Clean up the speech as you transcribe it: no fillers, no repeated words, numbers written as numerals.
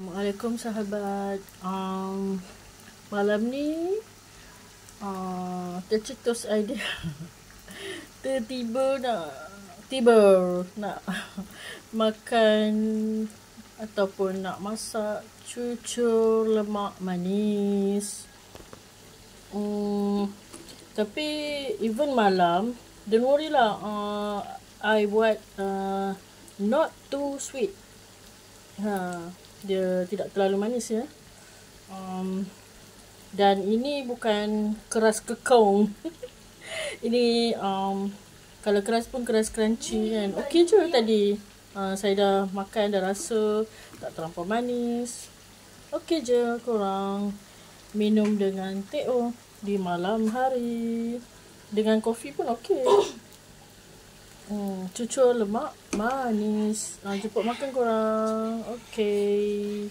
Assalamualaikum sahabat. Malam ni tercetus idea tiba nak makan ataupun nak masak cucur lemak manis. Tapi even malam, don't worry lah, I buat not too sweet. Dia tidak terlalu manis ya. Dan ini bukan keras kekong. Ini kalau keras pun keras crunchy kan. Okey je tadi. Saya dah makan, dah rasa tak terlampau manis. Okey je, korang minum dengan teh di malam hari. Dengan kopi pun okey. Cucur lemak manis. Jemput makan korang. Okey.